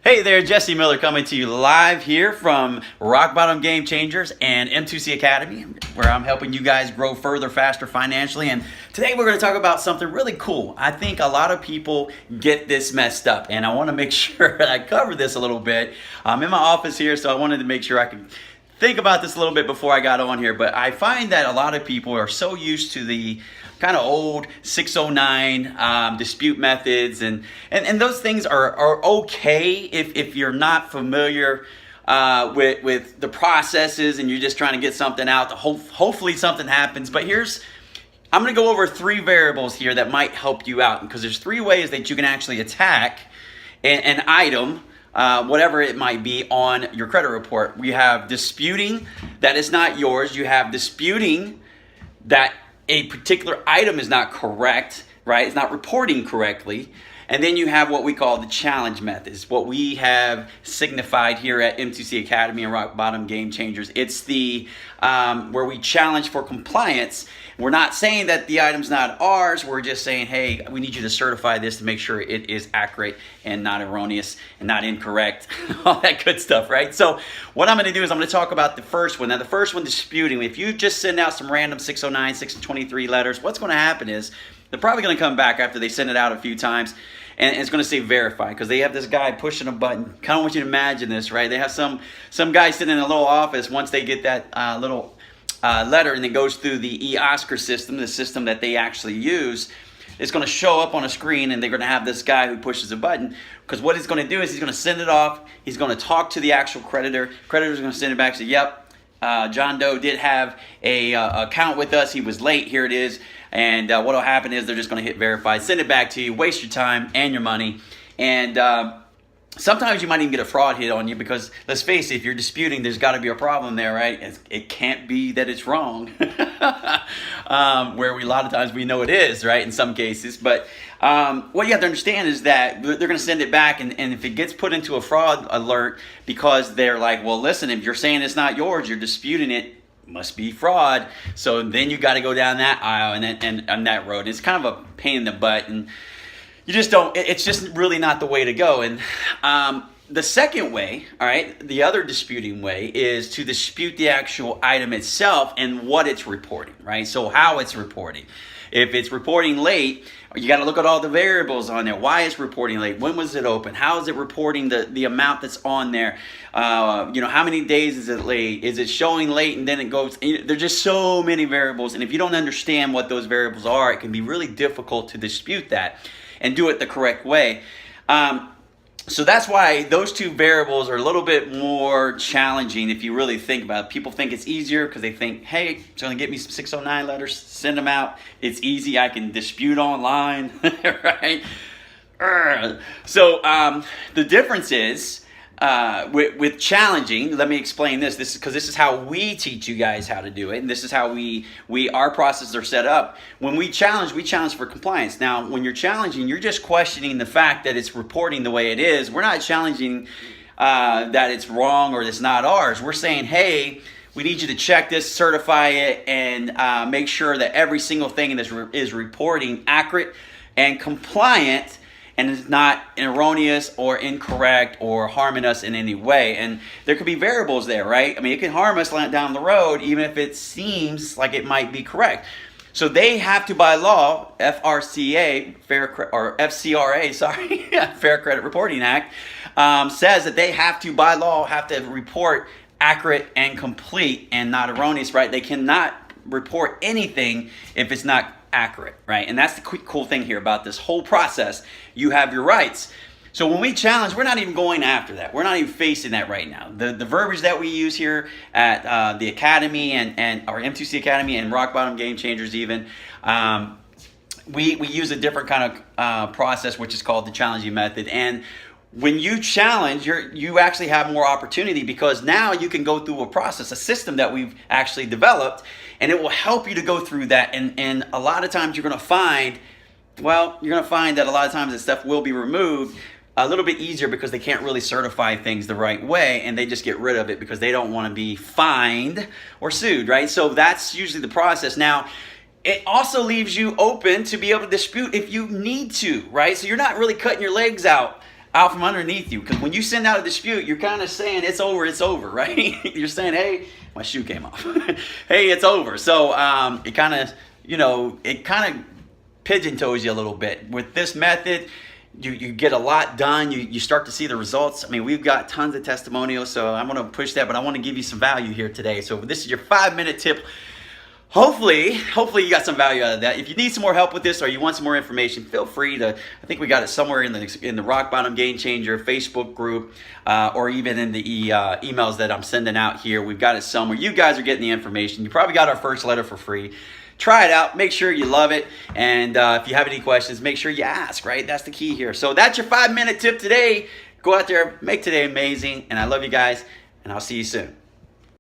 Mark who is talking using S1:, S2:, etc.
S1: Hey there, Jesse Miller coming to you live here from Rock Bottom Game Changers and M2C Academy, where I'm helping you guys grow further, faster financially. And today we're going to talk about something really cool. I think a lot of people get this messed up, and I want to make sure that I cover this a little bit. I'm in my office here, so I wanted to make sure I could think about this a little bit before I got on here. But I find that a lot of people are so used to the kind of old 609 dispute methods, and those things are okay if you're not familiar with the processes and you're just trying to get something out. Hopefully something happens. But I'm going to go over 3 variables here that might help you out, because there's 3 ways that you can actually attack an item, whatever it might be, on your credit report. We have disputing that is not yours. You have disputing that a particular item is not correct, right? It's not reporting correctly. And then you have what we call the challenge methods, what we have signified here at M2C Academy and Rock Bottom Game Changers. It's the where we challenge for compliance. We're not saying that the item's not ours. We're just saying, hey, we need you to certify this to make sure it is accurate and not erroneous and not incorrect, all that good stuff, right? So what I'm going to do is I'm going to talk about the first one. Now, the first one, disputing. If you just send out some random 609, 623 letters, what's going to happen is they're probably going to come back after they send it out a few times, and it's going to say verify, because they have this guy pushing a button. Kind of want you to imagine this, right? They have some guy sitting in a little office. Once they get that little letter and it goes through the eOscar system, the system that they actually use, it's going to show up on a screen, and they're going to have this guy who pushes a button, because what he's going to do is he's going to send it off. He's going to talk to the actual creditor. Creditor's going to send it back and say, yep, John Doe did have a account with us. He was late. Here it is. And what will happen is they're just going to hit verify, send it back to you, waste your time and your money. And sometimes you might even get a fraud hit on you, because let's face it, if you're disputing, there's got to be a problem there, right? It can't be that it's wrong, where a lot of times we know it is, right, in some cases. But what you have to understand is that they're going to send it back, and if it gets put into a fraud alert, because they're like, well, listen, if you're saying it's not yours, you're disputing it, must be fraud. So then you got to go down that aisle and on that road. It's kind of a pain in the butt, and you just don't, it's just really not the way to go. And the second way, all right, the other disputing way, is to dispute the actual item itself and what it's reporting, right? So how it's reporting. If it's reporting late, you got to look at all the variables on there. Why it's reporting late? When was it open? How is it reporting the amount that's on there? How many days is it late? Is it showing late and then it goes? There's just so many variables, and if you don't understand what those variables are, it can be really difficult to dispute that and do it the correct way. So that's why those 2 variables are a little bit more challenging if you really think about it. People think it's easier because they think, hey, it's going to get me some 609 letters, send them out. It's easy. I can dispute online, right? So the difference is, with challenging, let me explain this. Because this is how we teach you guys how to do it, and this is how our processes are set up. When we challenge for compliance. Now, when you're challenging, you're just questioning the fact that it's reporting the way it is. We're not challenging that it's wrong or it's not ours. We're saying, hey, we need you to check this, certify it, and make sure that every single thing in this is reporting accurate and compliant, and it's not erroneous or incorrect or harming us in any way. And there could be variables there, right? I mean, it can harm us down the road, even if it seems like it might be correct. So they have to, by law, FCRA, Fair Credit Reporting Act, says that they have to, by law, have to report accurate and complete and not erroneous, right? They cannot report anything if it's not accurate, right? And that's the cool thing here about this whole process. You have your rights. So when we challenge, we're not even going after that. We're not even facing that right now. The verbiage that we use here at the Academy and our M2C Academy and Rock Bottom Game Changers even, we use a different kind of process, which is called the challenging method. And when you challenge, you actually have more opportunity, because now you can go through a process, a system that we've actually developed, and it will help you to go through that. And a lot of times you're going to find that a lot of times this stuff will be removed a little bit easier, because they can't really certify things the right way, and they just get rid of it because they don't want to be fined or sued, right? So that's usually the process. Now, it also leaves you open to be able to dispute if you need to, right? So you're not really cutting your legs out out from underneath you. Because when you send out a dispute, you're kind of saying it's over, right? You're saying, hey, my shoe came off. Hey, it's over. So it kind of, pigeon-toes you a little bit. With this method, you get a lot done. You start to see the results. I mean, we've got tons of testimonials, so I'm going to push that, but I want to give you some value here today. So this is your 5-minute tip. Hopefully you got some value out of that. If you need some more help with this or you want some more information, feel free to, I think we got it somewhere in the Rock Bottom Game Changer Facebook group, or even in the emails that I'm sending out here. We've got it somewhere. You guys are getting the information. You probably got our first letter for free. Try it out. Make sure you love it. And if you have any questions, make sure you ask, right? That's the key here. So that's your 5-minute tip today. Go out there, make today amazing. And I love you guys, and I'll see you soon.